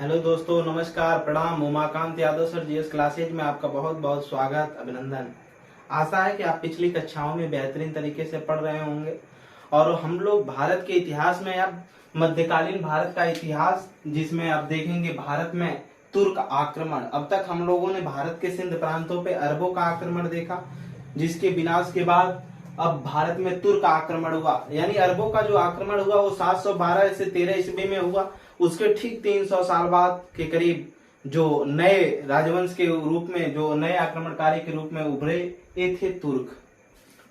Hello दोस्तों, नमस्कार, प्रणाम। Umakant Yadav sir GS classes में आपका बहुत बहुत स्वागत, अभिनंदन। आशा है कि आप पिछली कक्षाओं में बेहतरीन तरीके से पढ़ रहे होंगे। और हम लोग भारत के इतिहास में अब मध्यकालीन भारत का इतिहास, जिसमें अब देखेंगे भारत में तुर्क आक्रमण। अब तक हम लोगों ने भारत के सिंध प्रांतों पे अरबों का आक्रमण देखा, जिसके विनाश के बाद अब भारत में तुर्क आक्रमण हुआ। यानी अरबों का जो आक्रमण हुआ वो 712 से 13 ईस्वी में हुआ। उसके ठीक 300 साल बाद के करीब जो नए राजवंश के रूप में, जो नए आक्रमणकारी के रूप में उभरे, ये थे तुर्क।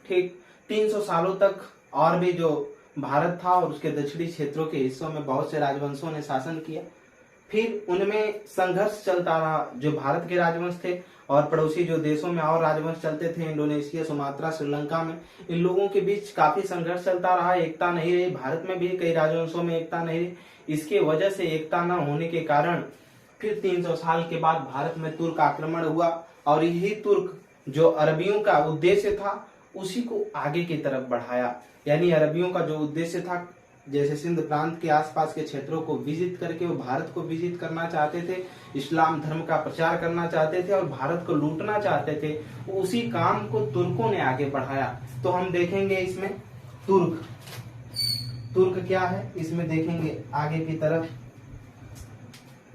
ठीक 300 सालों तक और भी जो भारत था और उसके दक्षिणी क्षेत्रों के हिस्सों में बहुत से राजवंशों ने शासन किया। फिर उनमें संघर्ष चलता रहा। जो भारत के राजवंश थे और पड़ोसी जो देशों में और राजवंश चलते थे, इंडोनेशिया, सुमात्रा, श्रीलंका में, इन लोगों के बीच काफी संघर्ष चलता रहा। एकता नहीं रही। भारत में भी कई राजवंशों में एकता नहीं रही। इसके वजह से एकता न होने के कारण फिर 300 साल के बाद भारत में तुर्क आक्रमण हुआ। और यही तुर्क जो अरबियों का उद्देश्य था उसी को आगे की तरफ बढ़ाया। यानी अरबियों का जो उद्देश्य था, जैसे सिंध प्रांत के आसपास के क्षेत्रों को विजित करके वो भारत को विजित करना चाहते थे, इस्लाम धर्म का प्रचार करना चाहते थे और भारत को लूटना चाहते थे, उसी काम को तुर्कों ने आगे बढ़ाया। तो हम देखेंगे इसमें तुर्क तुर्क क्या है, इसमें देखेंगे आगे की तरफ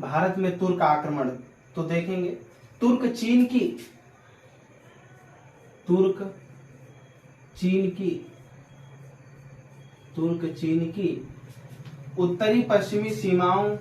भारत में तुर्क आक्रमण। तो देखेंगे तुर्क चीन की उत्तरी पश्चिमी सीमाओं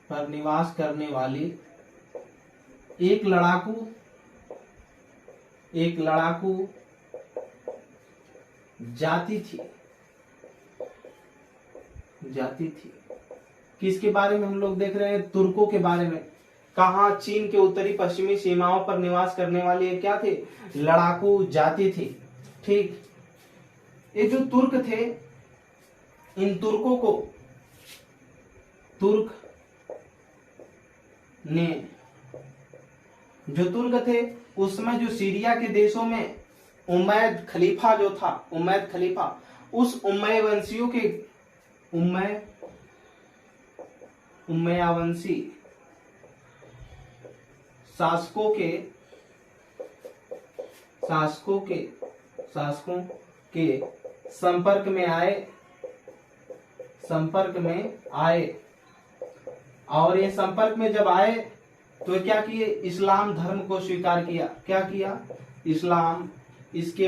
पर निवास करने वाली एक लड़ाकू जाति थी। किसके बारे में हम लोग देख रहे हैं? तुर्कों के बारे में। कहा? चीन के उत्तरी पश्चिमी सीमाओं पर निवास करने वाली ये क्या थे? लड़ाकू जाति थी। ठीक, ये जो तुर्क थे, इन तुर्कों को तुर्क थे उसमें जो सीरिया के देशों में उमैयद खलीफा जो था, उस उमैयावंशी शासकों के संपर्क में आए। और ये संपर्क में जब आए तो क्या किए? इस्लाम धर्म को स्वीकार किया। क्या किया? इस्लाम। इसके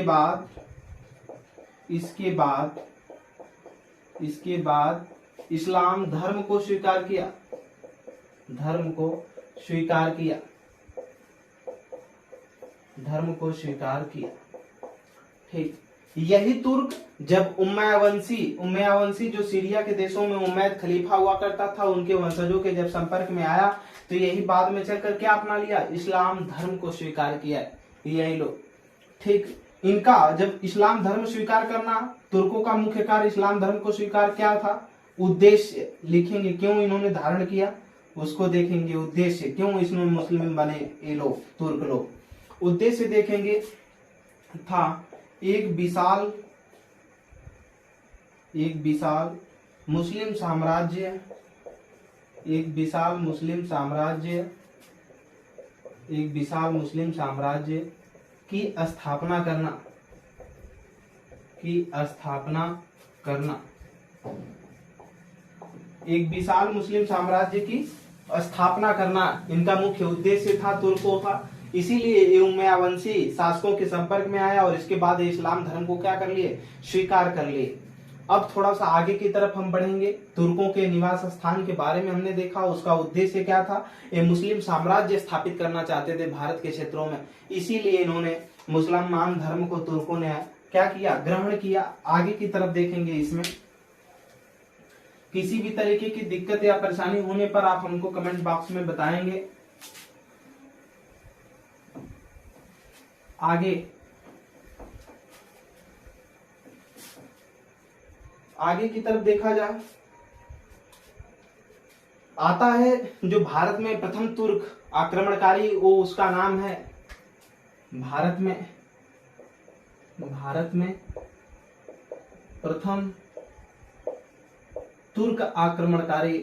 बाद इस्लाम धर्म को स्वीकार किया। ठीक, यही तुर्क जब उमैयावंशी जो सीरिया के देशों में उमैयद खलीफा हुआ करता था, उनके वंशजों के जब संपर्क में आया तो यही बाद में चलकर क्या अपना लिया? इस्लाम धर्म को स्वीकार किया। यही लोग। ठीक, इनका जब इस्लाम धर्म स्वीकार करना, तुर्कों का मुख्य कार्य इस्लाम धर्म को स्वीकार क्या था? उद्देश्य लिखेंगे, क्यों इन्होंने धारण किया उसको देखेंगे। उद्देश्य क्यों इसमें मुस्लिम बने ये लोग, तुर्क लोग। उद्देश्य देखेंगे था एक विशाल मुस्लिम साम्राज्य की स्थापना करना। एक विशाल मुस्लिम साम्राज्य की स्थापना करना इनका मुख्य उद्देश्य था, तुर्कों का। इसीलिए उमैयावंशी शासकों के संपर्क में आया और इसके बाद इस्लाम धर्म को क्या कर लिए? स्वीकार कर लिए। अब थोड़ा सा आगे की तरफ हम बढ़ेंगे। तुर्कों के निवास स्थान के बारे में हमने देखा, उसका उद्देश्य क्या था? ये मुस्लिम साम्राज्य स्थापित करना चाहते थे भारत के क्षेत्रों में। इसीलिए इन्होंने मुसलमान धर्म को तुर्कों ने क्या किया? ग्रहण किया। आगे की तरफ देखेंगे। इसमें किसी भी तरीके की दिक्कत या परेशानी होने पर आप हमको कमेंट बॉक्स में बताएंगे। आगे आगे की तरफ देखा जाए, आता है जो भारत में प्रथम तुर्क आक्रमणकारी, वो उसका नाम है, भारत में प्रथम तुर्क आक्रमणकारी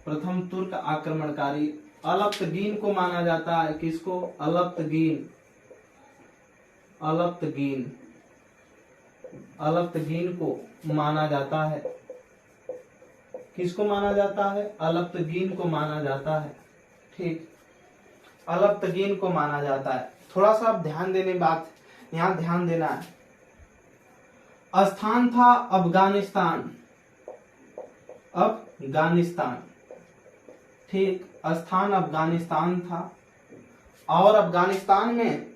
प्रथम तुर्क आक्रमणकारी अलप्तगीन को माना जाता है। किसको? अलप्तगीन को माना जाता है। किसको माना जाता है? अलप्तगीन को माना जाता है। ठीक, अलप्तगीन को माना जाता है। थोड़ा सा आप ध्यान देना है। स्थान था अफगानिस्तान। ठीक, स्थान अफगानिस्तान था। और अफगानिस्तान में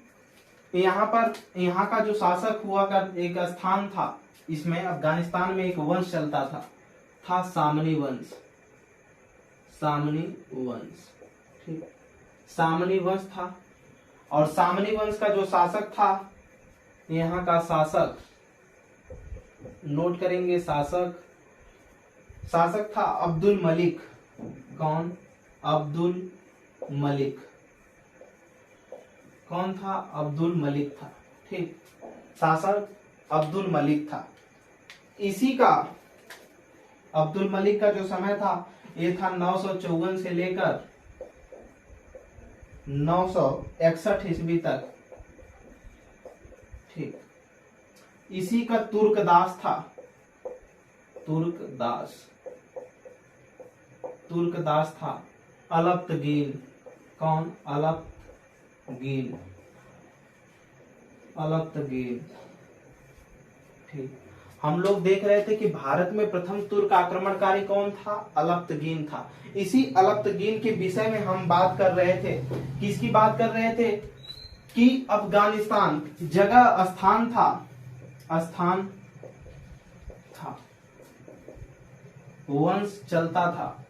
यहाँ का जो शासक हुआ कर एक स्थान था, इसमें अफगानिस्तान में एक वंश चलता था सामनी वंश। ठीक, सामनी वंश था। और सामनी वंश का जो शासक था, यहाँ का शासक, नोट करेंगे, शासक था अब्दुल मलिक। कौन? अब्दुल मलिक। कौन था? अब्दुल मलिक था। ठीक, शासक अब्दुल मलिक था। इसी का अब्दुल मलिक का जो समय था, ये था 954 से लेकर 961 ईस्वी तक। ठीक, इसी का तुर्कदास था। तुर्कदास था अलप्तगीन। कौन? अलप्तगीन। ठीक, हम लोग देख रहे थे कि भारत में प्रथम तुर्क आक्रमणकारी कौन था? अलप्तगीन था। इसी अलप्तगीन के विषय में हम बात कर रहे थे। किसकी बात कर रहे थे? कि अफगानिस्तान जगह स्थान था, वंश चलता था।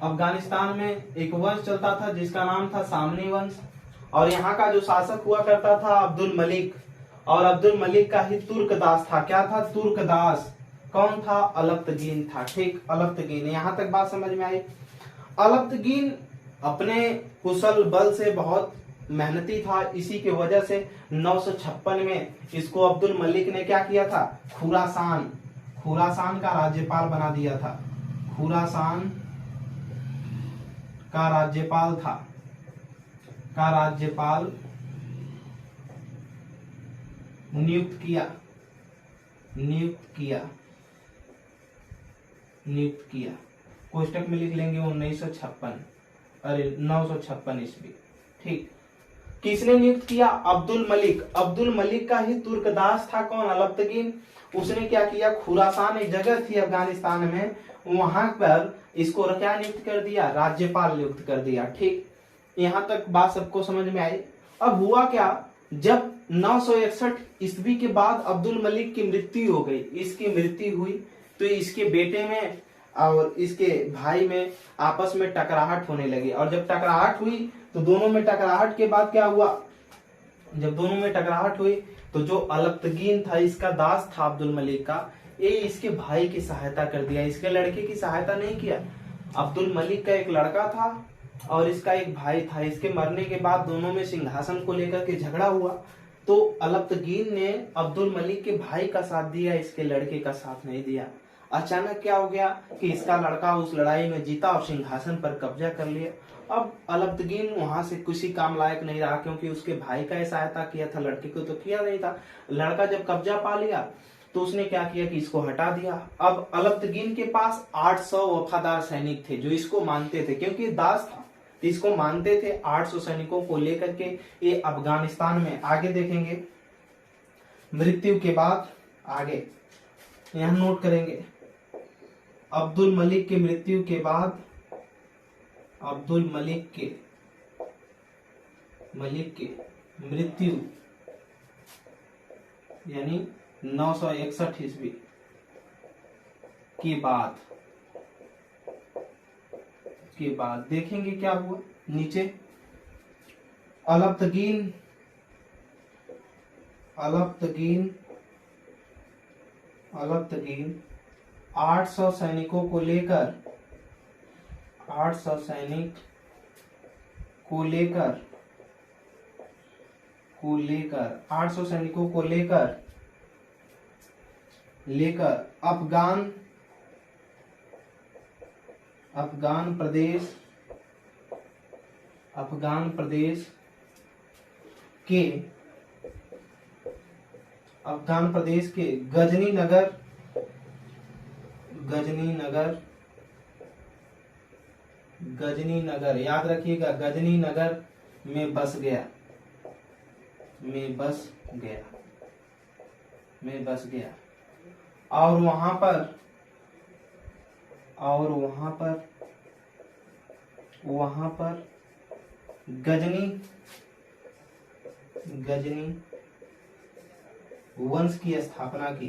अफगानिस्तान में एक वंश चलता था जिसका नाम था सामनी वंश। और यहाँ का जो शासक हुआ करता था अब्दुल मलिक। और अब्दुल मलिक का ही तुर्कदास था। क्या था? तुर्कदास। कौन था? अलप्तगीन था। ठीक, अलप्तगीन। यहाँ तक बात समझ में आई। अलप्तगीन अपने कुशल बल से बहुत मेहनती था। इसी की वजह से 956 में इसको अब्दुल मलिक ने क्या किया था? खुरासान का राज्यपाल बना दिया था। खुरासान का राज्यपाल नियुक्त किया। कोष्टक में लिख लेंगे 956 ईस्वी। ठीक, किसने नियुक्त किया? अब्दुल मलिक का ही तुर्कदास था। कौन? अलप्तगीन। उसने क्या किया? खुरासान एक जगह थी अफगानिस्तान में, वहां पर इसको क्या नियुक्त कर दिया? राज्यपाल नियुक्त कर दिया। ठीक, यहाँ तक बात सबको समझ में आई। अब हुआ क्या? जब 961 ईस्वी के बाद अब्दुल मलिक की मृत्यु हो गई, इसकी मृत्यु हुई, तो इसके बेटे में और इसके भाई में आपस में टकराहट होने लगी। और जब टकराहट हुई तो दोनों में टकराहट के बाद क्या हुआ? जब दोनों में टकराहट हुई तो जो अलप्तगीन था, इसका दास था अब्दुल मलिक का, ये इसके भाई की सहायता कर दिया, इसके लड़के की सहायता नहीं किया। अब्दुल मलिक का एक लड़का था और इसका एक भाई था। इसके मरने के बाद दोनों में सिंहासन को लेकर के झगड़ा हुआ। तो अलप्तगीन ने अब्दुल मलिक के भाई का साथ दिया, इसके लड़के का साथ नहीं दिया। अचानक क्या हो गया कि इसका लड़का उस लड़ाई में जीता और सिंहासन पर कब्जा कर लिया। अब अलप्तगीन वहां से किसी काम लायक नहीं रहा, क्योंकि उसके भाई का सहायता किया था, लड़के को तो किया नहीं था। लड़का जब कब्जा पा लिया तो उसने क्या किया कि इसको हटा दिया। अब अलप्तगीन के पास 800 वफादार सैनिक थे जो इसको मानते थे, क्योंकि दास था तो इसको मानते थे। 800 सैनिकों को लेकर के ये अफगानिस्तान में, आगे देखेंगे मृत्यु के बाद, आगे यहां नोट करेंगे, अब्दुल मलिक की मृत्यु के बाद, अब्दुल मलिक के मृत्यु यानी 961 ईस्वी के बाद देखेंगे क्या हुआ। नीचे अलप्तगीन अलप्तगीन 800 सैनिकों को लेकर 800 सैनिक को लेकर 800 सैनिकों को लेकर अफगान प्रदेश के गजनी नगर याद रखिएगा, गजनी नगर में बस गया और वहां पर गजनी वंश की स्थापना की।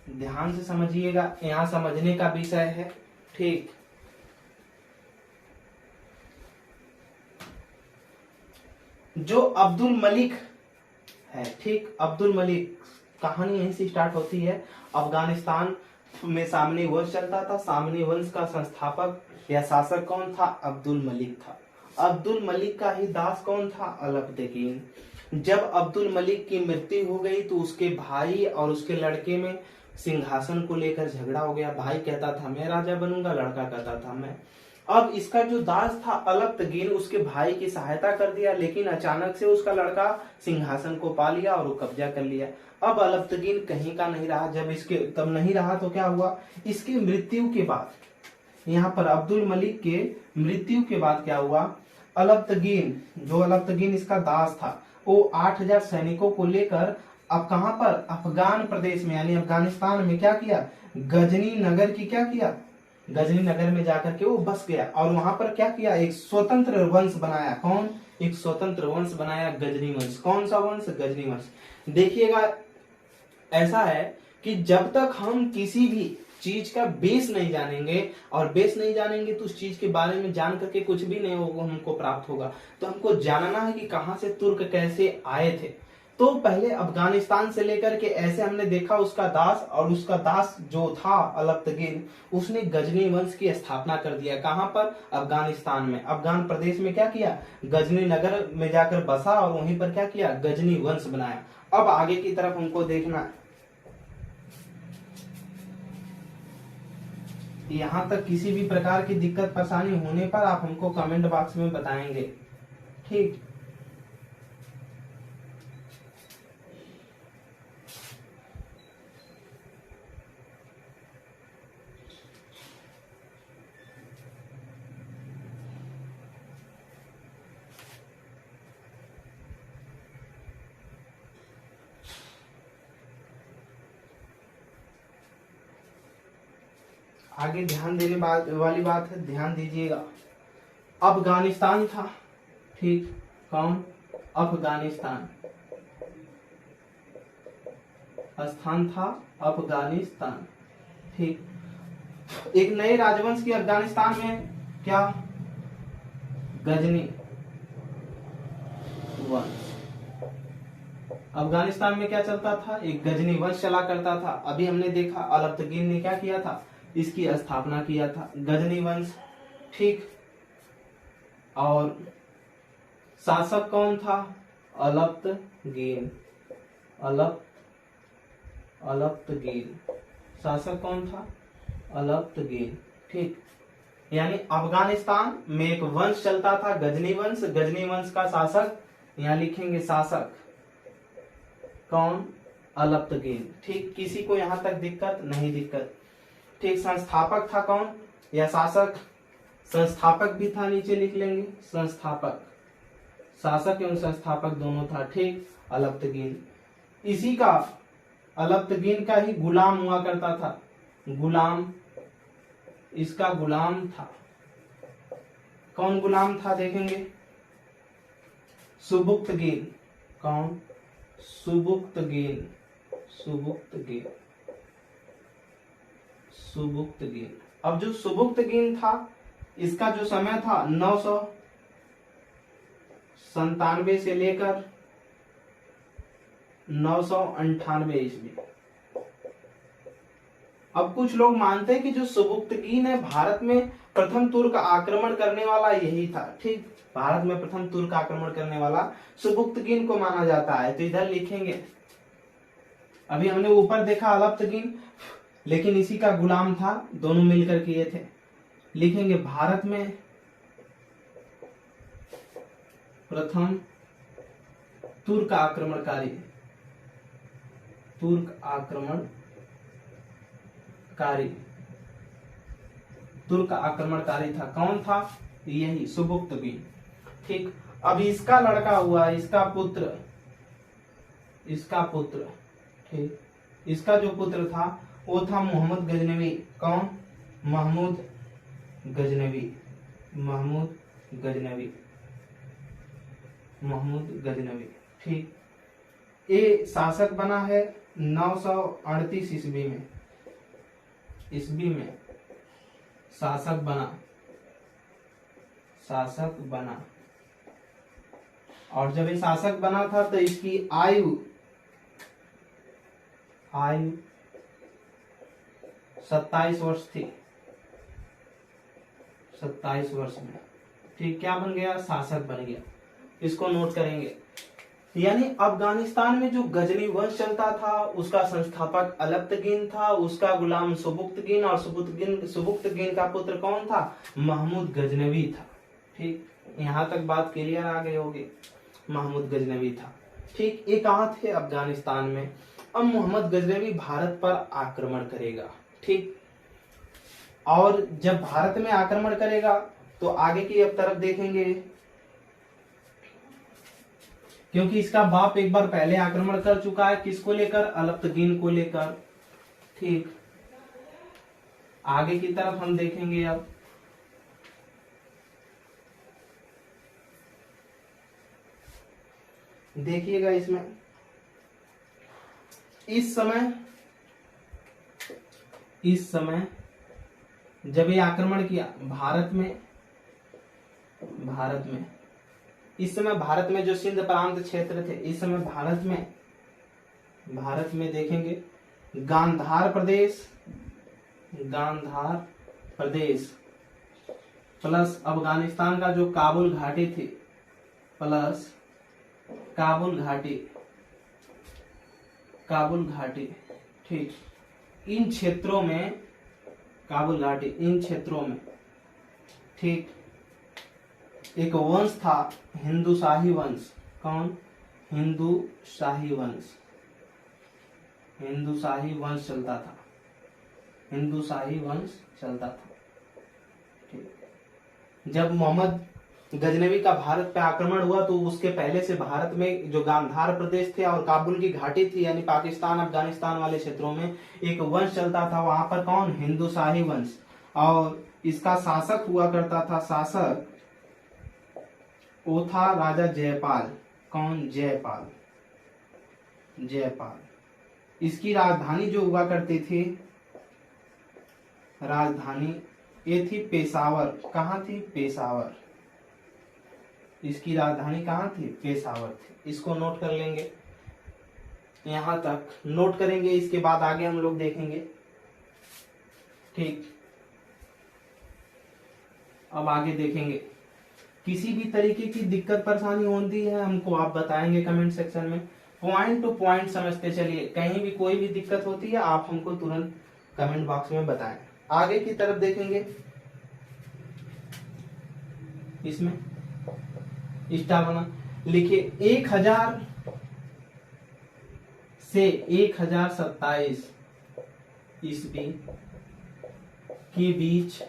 ध्यान से समझिएगा, यहाँ समझने का विषय है। ठीक, जो अब्दुल मलिक है, ठीक, अब्दुल मलिक, कहानी यहीं से स्टार्ट होती है। अफगानिस्तान में सामनी वंश चलता था। सामनी वंश का संस्थापक या शासक कौन था? अब्दुल मलिक था। अब्दुल मलिक का ही दास कौन था? अलप्तगीन। जब अब्दुल मलिक की मृत्यु हो गई तो उसके भाई और उसके लड़के में सिंहासन को लेकर झगड़ा हो गया। भाई कहता था मैं राजा बनूंगा, लड़का कहता था मैं। अब इसका जो दास था अलप्तगीन, उसके भाई की सहायता कर दिया, लेकिन अचानक से उसका लड़का सिंहासन को पा लिया और वो कब्जा कर लिया। अब अलप्तगीन कहीं का नहीं रहा। जब इसके तब नहीं रहा तो क्या हुआ? इसकी मृत्यु के बाद, यहाँ पर अब्दुल मलिक के मृत्यु के बाद क्या हुआ? अलप्तगीन इसका दास था, वो 8000 सैनिकों को लेकर अब कहां पर? अफगान प्रदेश में यानी अफगानिस्तान में क्या किया? गजनी नगर में जाकर के वो बस गया और वहां पर क्या किया? एक स्वतंत्र वंश बनाया। कौन? एक स्वतंत्र वंश बनाया, गजनी वंश। कौन सा वंश? गजनी वंश। देखिएगा, ऐसा है कि जब तक हम किसी भी चीज का बेस नहीं जानेंगे तो उस चीज के बारे में जान करके कुछ भी नहीं होगा, हमको प्राप्त होगा। तो हमको जानना है कि कहां से तुर्क कैसे आए थे। तो पहले अफगानिस्तान से लेकर के ऐसे हमने देखा उसका दास, और उसका दास जो था अलप्तगीन, उसने गजनी वंश की स्थापना कर दिया। कहां पर? अफगानिस्तान में, अफगान प्रदेश में क्या किया? गजनी नगर में जाकर बसा और वहीं पर क्या किया? गजनी वंश बनाया। अब आगे की तरफ हमको देखना है। यहाँ तक किसी भी प्रकार की दिक्कत परेशानी होने पर आप हमको कमेंट बॉक्स में बताएंगे। ठीक, आगे ध्यान देने वाली बात है, ध्यान दीजिएगा। अफगानिस्तान था, ठीक, कौन? अफगानिस्तान, स्थान था अफगानिस्तान, ठीक। एक नए राजवंश की अफगानिस्तान में क्या? गजनी वंश। अफगानिस्तान में क्या चलता था? एक गजनी वंश चला करता था। अभी हमने देखा अलप्तगीन ने क्या किया था? इसकी स्थापना किया था, गजनी वंश, ठीक। और शासक कौन था? अलप्तगीन। अलप्तगीन शासक कौन था? अलप्तगीन, ठीक। यानी अफगानिस्तान में एक वंश चलता था, गजनी वंश। गजनी वंश का शासक, यहाँ लिखेंगे शासक कौन? अलप्तगीन, ठीक। किसी को यहाँ तक दिक्कत? नहीं दिक्कत, ठीक। संस्थापक था कौन? या शासक? संस्थापक भी था, नीचे लिख लेंगे संस्थापक। शासक एवं संस्थापक दोनों था, ठीक। अलप्तगीन, इसी का, अलप्तगीन का ही गुलाम हुआ करता था। गुलाम, इसका गुलाम था। कौन गुलाम था? देखेंगे, सुबुक्तगीन। कौन? सुबुक्तगीन। अब जो सुबुक्तगीन था इसका जो समय था 997 से लेकर 998 ईस्वी। अब कुछ लोग मानते हैं कि जो सुबुक्तगीन है भारत में प्रथम तुर्क आक्रमण करने वाला यही था। ठीक, भारत में प्रथम तुर्क आक्रमण करने वाला सुबुक्तगीन को माना जाता है। तो इधर लिखेंगे, अभी हमने ऊपर देखा अलप्तगीन, लेकिन इसी का गुलाम था, दोनों मिलकर किए थे। लिखेंगे भारत में प्रथम तुर्क आक्रमणकारी, तुर्क आक्रमणकारी था। कौन था? यही सुबुक्तगीन। ठीक, अब इसका लड़का हुआ, इसका पुत्र, ठीक, इसका जो पुत्र था वो था मोहम्मद गजनवी। कौन? महमूद गजनवी। ठीक, ये शासक बना है 938 ईस्वी में शासक बना। और जब ये शासक बना था तो इसकी आयु 27 वर्ष थी। 27 वर्ष में, ठीक, क्या बन गया? शासक बन गया। इसको नोट करेंगे। यानी अफगानिस्तान में जो गजनी वंश चलता था उसका संस्थापक अलप्तगीन था, उसका गुलाम सुबुक्तगीन, और सुबुक्तगीन का पुत्र कौन था? महमूद गजनवी था। ठीक, यहाँ तक बात क्लियर आ गई होगी। महमूद गजनवी था। ठीक, ये कहाँ थे? अफगानिस्तान में। अब मोहम्मद गजनवी भारत पर आक्रमण करेगा। ठीक, और जब भारत में आक्रमण करेगा तो आगे की अब तरफ देखेंगे, क्योंकि इसका बाप एक बार पहले आक्रमण कर चुका है। किसको लेकर? अलप्तगीन को लेकर। ठीक, आगे की तरफ हम देखेंगे। अब देखिएगा, इसमें इस समय जब ये आक्रमण किया भारत में, इस समय भारत में जो सिंध प्रांत क्षेत्र थे, इस समय भारत में देखेंगे गांधार प्रदेश प्लस अफगानिस्तान का जो काबुल घाटी थी, प्लस काबुल घाटी। ठीक, इन क्षेत्रों में, काबुल घाटी, इन क्षेत्रों में, ठीक, एक वंश था हिंदुशाही वंश। कौन? हिंदुशाही वंश चलता था। ठीक, जब मोहम्मद गजनवी का भारत पे आक्रमण हुआ तो उसके पहले से भारत में जो गांधार प्रदेश थे और काबुल की घाटी थी, यानी पाकिस्तान अफगानिस्तान वाले क्षेत्रों में एक वंश चलता था। वहां पर कौन? हिंदुशाही वंश। और इसका शासक हुआ करता था, शासक वो था राजा जयपाल। कौन? जयपाल। इसकी राजधानी जो हुआ करती थी, राजधानी ये थी पेशावर। कहाँ थी? पेशावर। इसकी राजधानी कहाँ थी? पेशावर थी। इसको नोट कर लेंगे, यहां तक नोट करेंगे। इसके बाद आगे हम लोग देखेंगे। ठीक, अब आगे देखेंगे। किसी भी तरीके की दिक्कत परेशानी होती है हमको आप बताएंगे कमेंट सेक्शन में। पॉइंट टू पॉइंट समझते चलिए। कहीं भी कोई भी दिक्कत होती है आप हमको तुरंत कमेंट बॉक्स में बताएं। आगे की तरफ देखेंगे। इसमें स्टार बना, लिखिए 1000 से 1027 ईस्वी के बीच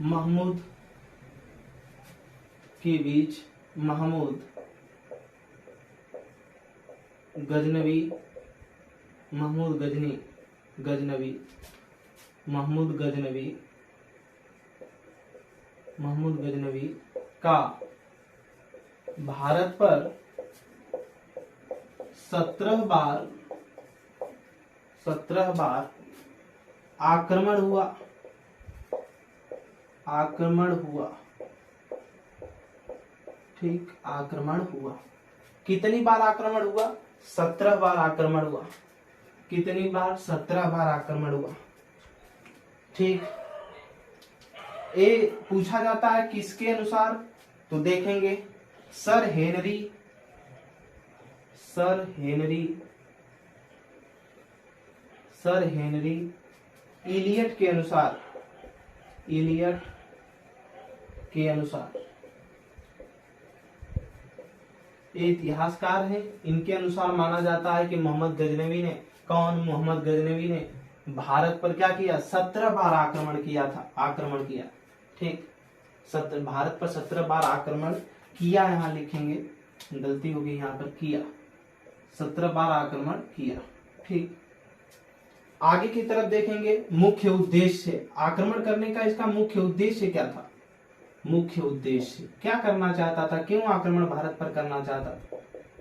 महमूद गजनवी का भारत पर 17 बार आक्रमण हुआ, आक्रमण हुआ, ठीक, आक्रमण हुआ। कितनी बार आक्रमण हुआ? 17 बार आक्रमण हुआ। कितनी बार? 17 बार आक्रमण हुआ, ठीक। ये पूछा जाता है किसके अनुसार, तो देखेंगे sir Henry, sir Henry, sir Henry Elliot के अनुसार, इलियट के अनुसार। ये इतिहासकार हैं, इनके अनुसार माना जाता है कि मोहम्मद गजनवी ने, कौन? मोहम्मद गजनवी ने भारत पर क्या किया? 17 बार आक्रमण किया था, आक्रमण किया, ठीक। भारत पर 17 बार आक्रमण किया, यहाँ लिखेंगे, गलती होगी यहाँ पर, किया, 17 बार आक्रमण किया, ठीक। आगे की तरफ देखेंगे, मुख्य उद्देश्य, आक्रमण करने का इसका मुख्य उद्देश्य क्या था? मुख्य उद्देश्य क्या करना चाहता था, क्यों आक्रमण भारत पर करना चाहता था?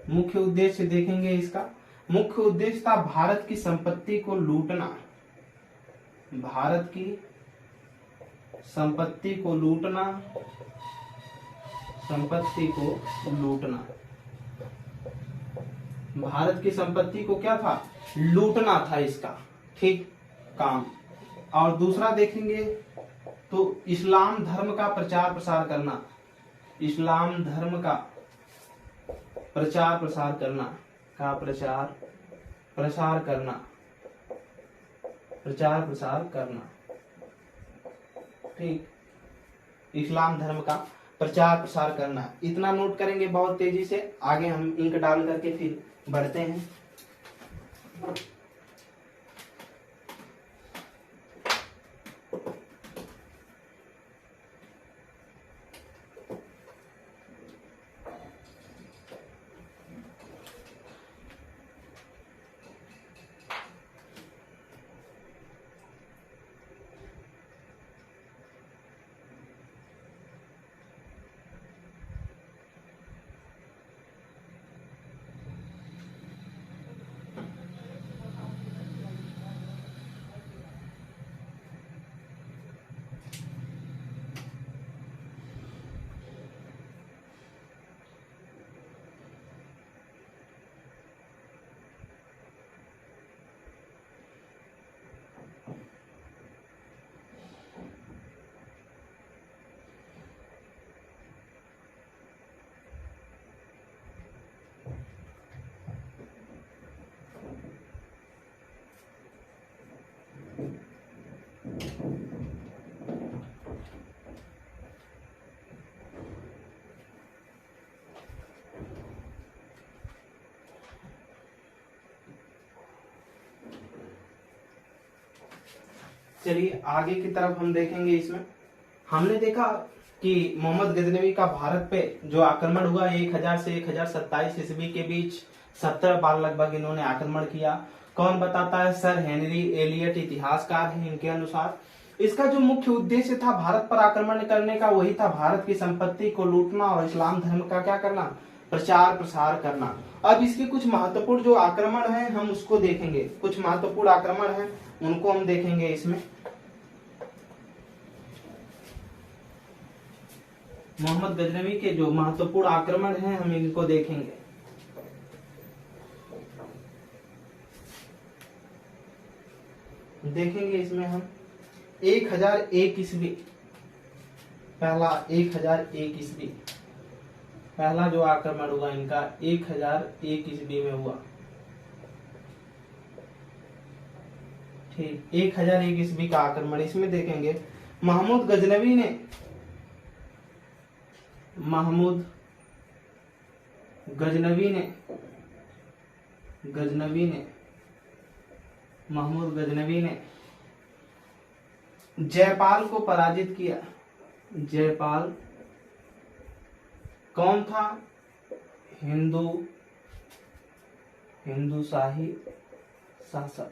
मुख्य उद्देश्य देखेंगे इसका, मुख्य उद्देश्य था भारत की संपत्ति को लूटना, भारत की संपत्ति को लूटना, संपत्ति को लूटना, भारत की संपत्ति को क्या था? लूटना था इसका, ठीक, काम। और दूसरा देखेंगे तो इस्लाम धर्म का प्रचार प्रसार करना, इस्लाम धर्म का प्रचार प्रसार करना, का प्रचार प्रसार करना, प्रचार प्रसार करना, ठीक, इस्लाम धर्म का प्रचार प्रसार करना। इतना नोट करेंगे बहुत तेजी से, आगे हम इंक डाल करके फिर बढ़ते हैं। चलिए आगे की तरफ हम देखेंगे। इसमें हमने देखा कि मोहम्मद गजनवी का भारत पे जो आक्रमण हुआ 1000 से 1027 ईस्वी के बीच 17 बार लगभग इन्होंने आक्रमण किया। कौन बताता है? सर हेनरी एलियट इतिहासकार हैं, इनके अनुसार इसका जो मुख्य उद्देश्य था भारत पर आक्रमण करने का, वही था भारत की संपत्ति को लूटना और इस्लाम धर्म का क्या करना? प्रचार प्रसार करना। अब इसके कुछ महत्वपूर्ण जो आक्रमण हैं हम उसको देखेंगे, कुछ महत्वपूर्ण आक्रमण हैं उनको हम देखेंगे। इसमें मोहम्मद गजनवी के जो महत्वपूर्ण आक्रमण हैं हम इनको देखेंगे। देखेंगे इसमें हम 1001 ईस्वी, पहला 1001 ईस्वी, पहला जो आक्रमण हुआ इनका 1001 ईस्वी में हुआ, ठीक, 1001 ईस्वी का आक्रमण। इसमें देखेंगे महमूद गजनवी ने, महमूद गजनवी ने, महमूद गजनवी ने जयपाल को पराजित किया। जयपाल कौन था? हिंदूशाही शासक।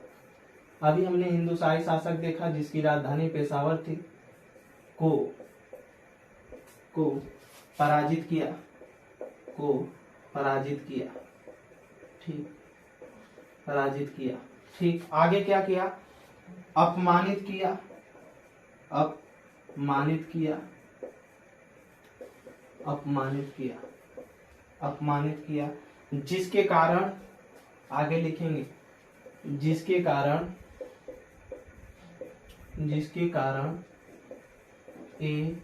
अभी हमने हिंदूशाही शासक देखा जिसकी राजधानी पेशावर थी, को पराजित किया, को पराजित किया, ठीक, पराजित किया, ठीक। आगे क्या किया? अपमानित किया, अपमानित किया, अपमानित किया, अपमानित किया, जिसके कारण, आगे लिखेंगे, जिसके कारण, जिसके कारण ए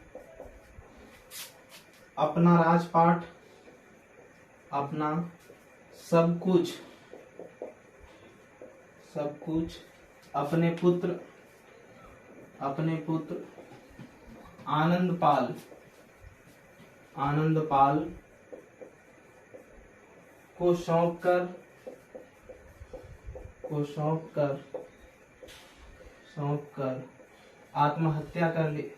अपना राजपाट, अपना सब कुछ, सब कुछ अपने पुत्र, अपने पुत्र आनंदपाल, आनंदपाल को सौंप कर, को सौंप कर, सौंप कर आत्महत्या कर ले,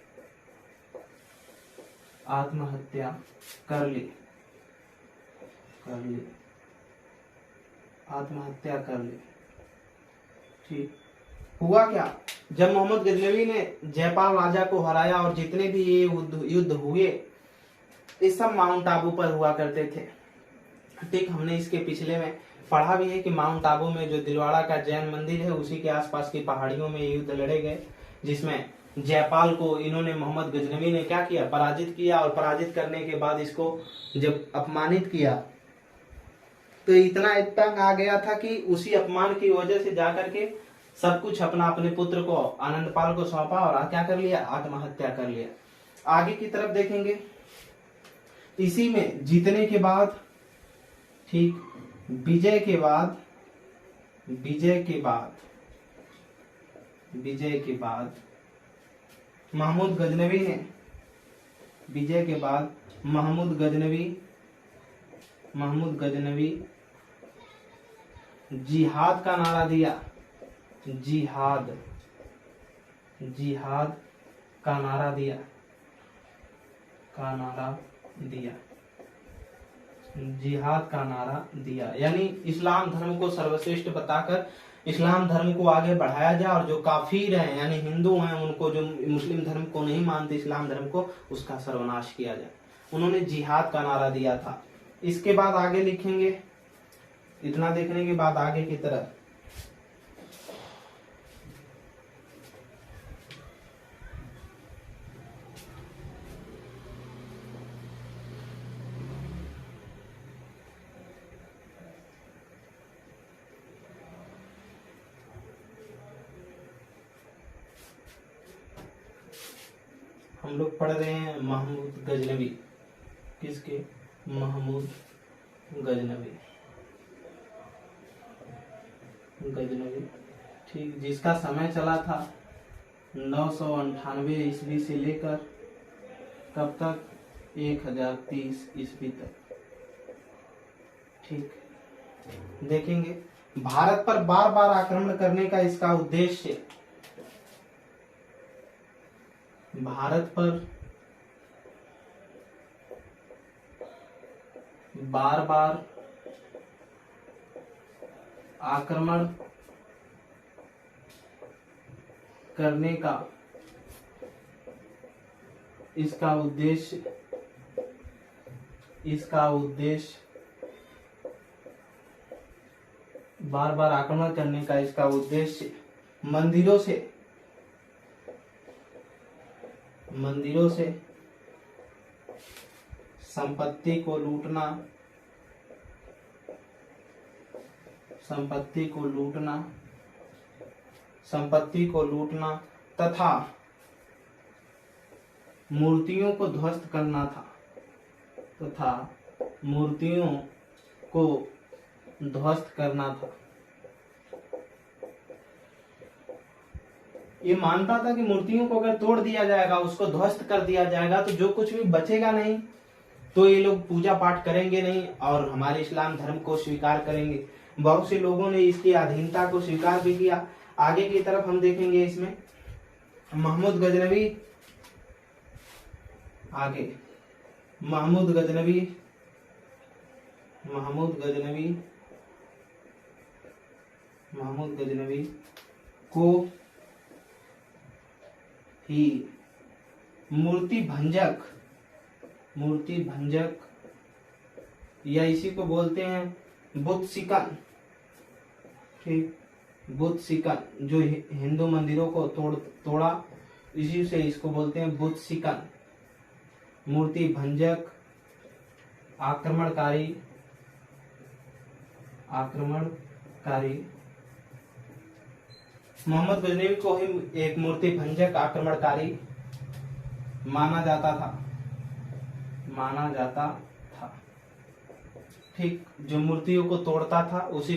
आत्महत्या कर ले, कर ले, आत्महत्या कर ले। ठीक, हुआ क्या, जब मोहम्मद गजनवी ने जयपाल राजा को हराया और जितने भी ये युद्ध हुए, इस सब माउंट आबू पर हुआ करते थे। ठीक, हमने इसके पिछले में पढ़ा भी है कि माउंट आबू में जो दिलवाड़ा का जैन मंदिर है, उसी के आसपास की पहाड़ियों में युद्ध लड़े गए, जिसमें जयपाल को इन्होंने, मोहम्मद गजनवी ने क्या किया, पराजित किया। और पराजित करने के बाद इसको जब अपमानित किया तो इतना तंग आ गया था कि उसी अपमान की वजह से जाकर के सब कुछ अपना अपने पुत्र को, आनंदपाल को सौंपा और क्या कर लिया, आत्महत्या कर लिया। आगे की तरफ देखेंगे, इसी में जीतने के बाद, ठीक, विजय के बाद, विजय के बाद, विजय के बाद महमूद गजनवी ने, विजय के बाद महमूद गजनवी, महमूद गजनवी जिहाद का नारा दिया, जिहाद, जिहाद का नारा दिया, का नारा दिया, जिहाद का नारा दिया। यानी इस्लाम धर्म को सर्वश्रेष्ठ बताकर इस्लाम धर्म को आगे बढ़ाया जाए, और जो काफिर हैं यानी हिंदू हैं, उनको, जो मुस्लिम धर्म को नहीं मानते, इस्लाम धर्म को, उसका सर्वनाश किया जाए। उन्होंने जिहाद का नारा दिया था। इसके बाद आगे लिखेंगे, इतना देखने के बाद आगे की तरफ, हम लोग पढ़ रहे हैं महमूद गजनवी, किसके, महमूद गजनवी, गजनवी, ठीक, जिसका समय चला था 998 ईस्वी से लेकर कब तक, 1030 ईस्वी तक। ठीक, देखेंगे, भारत पर बार बार आक्रमण करने का इसका उद्देश्य, भारत पर बार बार आक्रमण करने का इसका उद्देश्य, इसका उद्देश्य, बार बार आक्रमण करने का इसका उद्देश्य मंदिरों से, मंदिरों से संपत्ति को लूटना, संपत्ति को लूटना, संपत्ति को लूटना तथा मूर्तियों को ध्वस्त करना था, तथा मूर्तियों को ध्वस्त करना था। ये मानता था कि मूर्तियों को अगर तोड़ दिया जाएगा, उसको ध्वस्त कर दिया जाएगा, तो जो कुछ भी बचेगा नहीं, तो ये लोग पूजा पाठ करेंगे नहीं और हमारे इस्लाम धर्म को स्वीकार करेंगे। बहुत से लोगों ने इसकी अधीनता को स्वीकार भी किया। आगे की तरफ हम देखेंगे, इसमें महमूद गजनवी, आगे महमूद गजनवी, महमूद गजनवी, महमूद गजनवी को ही मूर्ति भंजक, मूर्ति भंजक, या इसी को बोलते हैं बुत सिकन, ठीक, बुत सिकन, जो हिंदू मंदिरों को तोड़ा, इसी से इसको बोलते हैं बुत सिकन। मूर्ति भंजक, आक्रमणकारी, मोहम्मद गजनवी को ही एक मूर्ति भंजक आक्रमणकारी माना जाता था। ठीक, जो मूर्तियों को तोड़ता था उसी